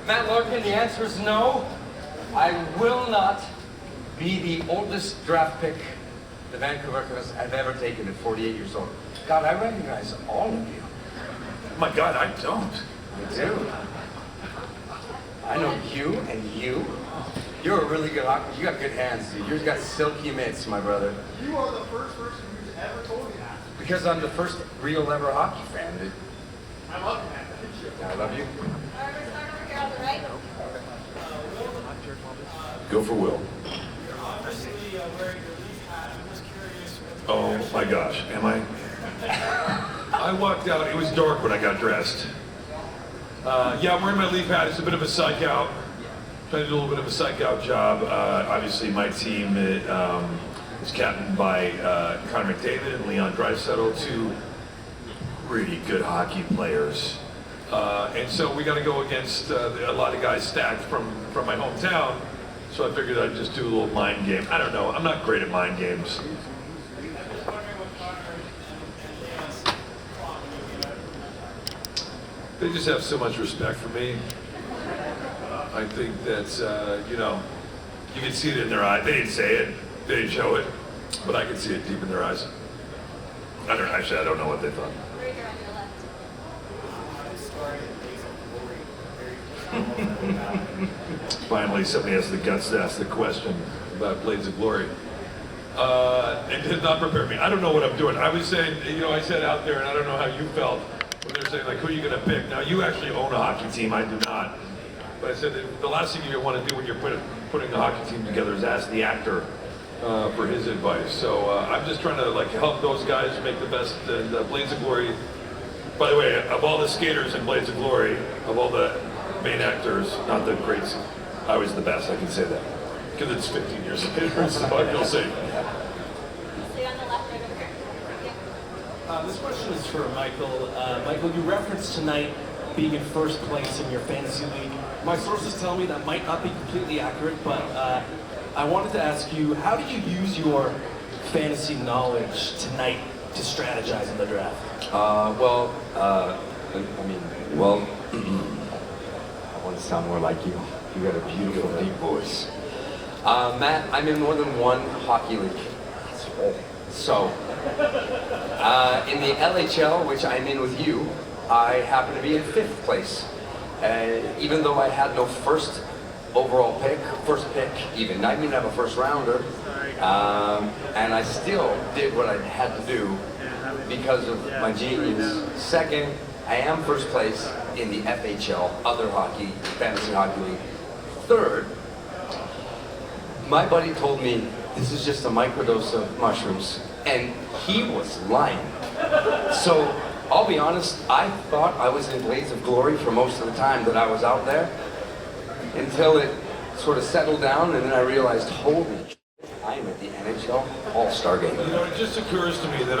Matt Larkin, the answer is no. I will not be the oldest draft pick the Vancouver Canucks have ever taken at 48 years old. God, I recognize all of you. My God, I don't. Me too. I know you and you. You're a really good hockey. You got good hands, dude. You've got silky mitts, my brother. You are the first person who's ever told me that. Because I'm the first real ever hockey fan, dude. I love you, man. Thank you. I love you. Alright, we're starting over here on the right. Go for Will. Oh my gosh, am I? I walked out, it was dark when I got dressed. Yeah, I'm wearing my leaf hat. It's a bit of a psych out. Trying to do a little bit of a psych out job. Obviously, my team is captained by Connor McDavid and Leon Draisaitl, two really good hockey players. And so we got to go against a lot of guys stacked from my hometown. So I figured I'd just do a little mind game. I don't know. I'm not great at mind games. They just have so much respect for me. I think that, you know, you can see it in their eyes. They didn't say it, they didn't show it, but I can see it deep in their eyes. I don't know what they thought. Right here on your left. Finally, somebody has the guts to ask the question about Blades of Glory. It did not prepare me. I don't know what I'm doing. I was saying, you know, I said out there, and I don't know how you felt, when they were saying, like, who are you going to pick? Now, you actually own a hockey team. I do not. But I said that the last thing you want to do when you're putting the hockey team together is ask the actor for his advice. So I'm just trying to, like, help those guys make the best. And Blades of Glory, by the way, of all the skaters in Blades of Glory, of all the main actors, not the greats, I was the best. I can say that. Because it's 15 years later, so I feel safe. Stay on the left, right over here. Yeah. This question is for Michael. Michael, you referenced tonight being in first place in your fantasy league. My sources tell me that might not be completely accurate, but I wanted to ask you, how do you use your fantasy knowledge tonight to strategize in the draft? I want to sound more like you. You got a beautiful deep voice. Matt, I'm in more than one hockey league. So, in the LHL, which I'm in with you, I happen to be in 5th place. Even though I had no first overall pick, first pick even, I didn't have a first rounder, and I still did what I had to do because of my genius. Second, I am first place in the FHL, other hockey, fantasy hockey league. Third, my buddy told me this is just a microdose of mushrooms, and he was lying. So, I'll be honest, I thought I was in Blades of Glory for most of the time that I was out there, until it sort of settled down, and then I realized, holy shit, I'm at the NHL All-Star game. You know, it just occurs to me that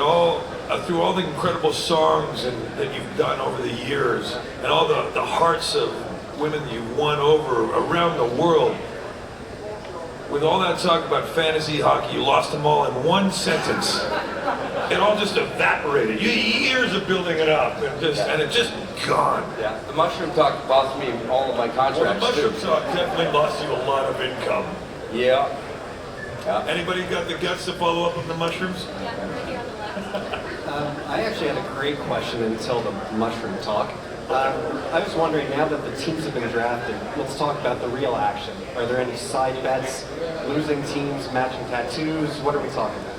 through all the incredible songs that you've done over the years, and all the hearts of women you've won over around the world, with all that talk about fantasy hockey, you lost them all in one sentence. It all just evaporated. Years of building it up, and it just gone. Yeah, the mushroom talk cost me all of my contracts. Well, the mushroom too. talk definitely lost you a lot of income. Yeah. Anybody got the guts to follow up on the mushrooms? Yeah, right here on the left. I actually had a great question until the mushroom talk. I was wondering, now that the teams have been drafted, let's talk about the real action. Are there any side bets, losing teams, matching tattoos? What are we talking about?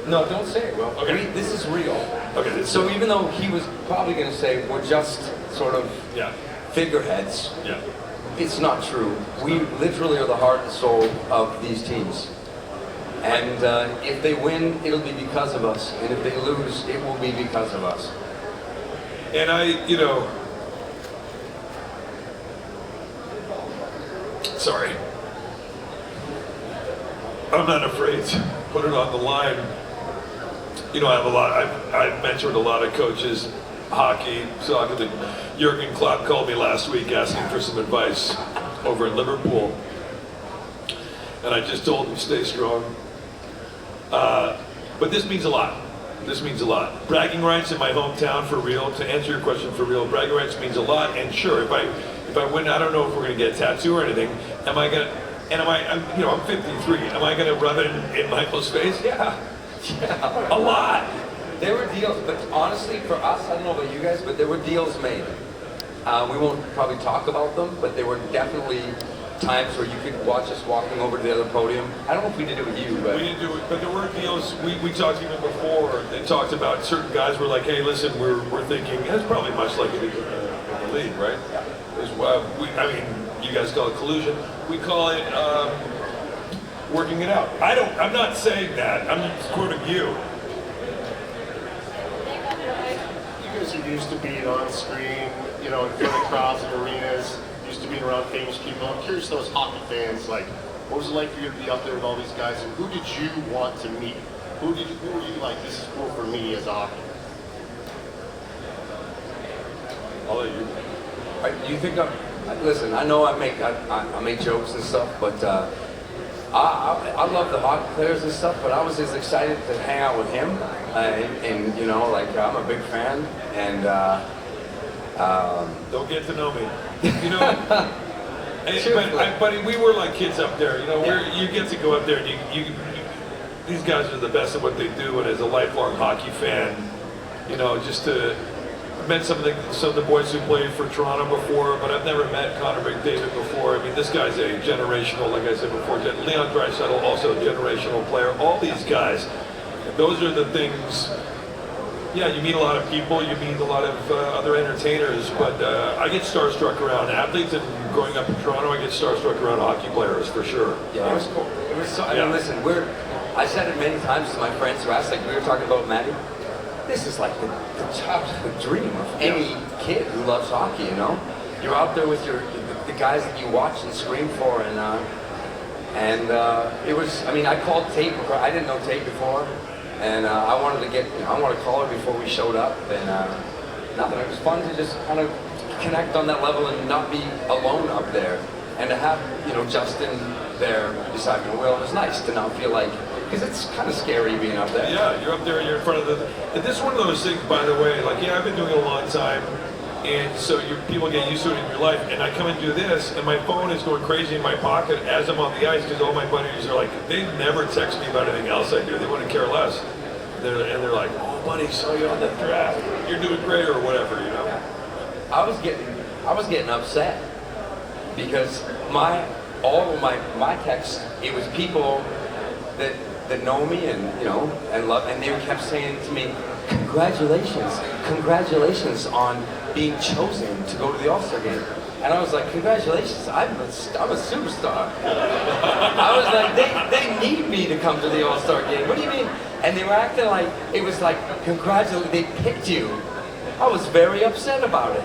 No, don't say it, Will. Okay. This is real. Okay. So even though he was probably going to say we're just sort of figureheads, it's not true. We literally are the heart and soul of these teams. And if they win, it'll be because of us. And if they lose, it will be because of us. And sorry. I'm not afraid to put it on the line. You know, I've mentored a lot of coaches, hockey, soccer. Jurgen Klopp called me last week asking for some advice over in Liverpool. And I just told him, stay strong. But this means a lot. This means a lot. Bragging rights in my hometown, for real. To answer your question, for real, bragging rights means a lot. And sure, if I win, I don't know if we're gonna get a tattoo or anything. I'm 53. Am I gonna rub it in Michael's face? Yeah. A lot. There were deals, but honestly, for us, I don't know about you guys, but there were deals made. We won't probably talk about them, but there were definitely times where you could watch us walking over to the other podium. I don't know if we did it with you, but We didn't do it, but there were deals. We talked even before. They talked about certain guys were like, "Hey, listen, we're thinking." It's probably much like it is in the league, right? You guys call it collusion. We call it working it out. I'm not saying that. I'm just quoting you. You guys are used to being on screen, in front of crowds and arenas, used to being around famous people. I'm curious, those hockey fans, like, what was it like for you to be up there with all these guys, and who did you want to meet? Who were you like, this is cool for me as a hockey? I'll let you. do you think listen, I know I make jokes and stuff, but I love the hockey players and stuff, but I was just excited to hang out with him, and I'm a big fan, and Don't get to know me. But we were like kids up there. You get to go up there and these guys are the best at what they do. And as a lifelong hockey fan, just to met some of the boys who played for Toronto before, but I've never met Connor McDavid before. I mean, this guy's a generational, like I said before, Leon Draisaitl, also a generational player. All these guys, those are the things. Yeah, you meet a lot of people, you meet a lot of other entertainers, but I get starstruck around athletes, and growing up in Toronto, I get starstruck around hockey players for sure. Yeah, it was cool. It was so, I mean, listen, I said it many times to my friends who asked, like we were talking about Maddie, this is like the childhood dream of any kid who loves hockey, You're out there with the guys that you watch and scream for, and it was, I called Tate, I didn't know Tate before. And I wanted to call her before we showed up, and nothing. It was fun to just kind of connect on that level and not be alone up there, and to have Justin there beside me. Well, it was nice to not feel like, because it's kind of scary being up there. Yeah, you're up there, you're in front of and this is one of those things, by the way. Like, I've been doing it a long time, and so people get used to it in your life. And I come and do this, and my phone is going crazy in my pocket as I'm on the ice, because all my buddies are like, they never text me about anything else I do. They wouldn't care less. They're like, "Oh, buddy, saw you on the draft. You're doing great," or whatever, I was getting upset because all of my texts, it was people that know me and love, and they kept saying to me, congratulations on being chosen to go to the All-Star game. And I was like, congratulations, I'm a superstar. I was like, they need me to come to the All-Star game. What do you mean? And they were acting like, it was like, they picked you. I was very upset about it.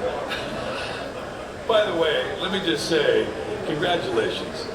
By the way, let me just say, congratulations.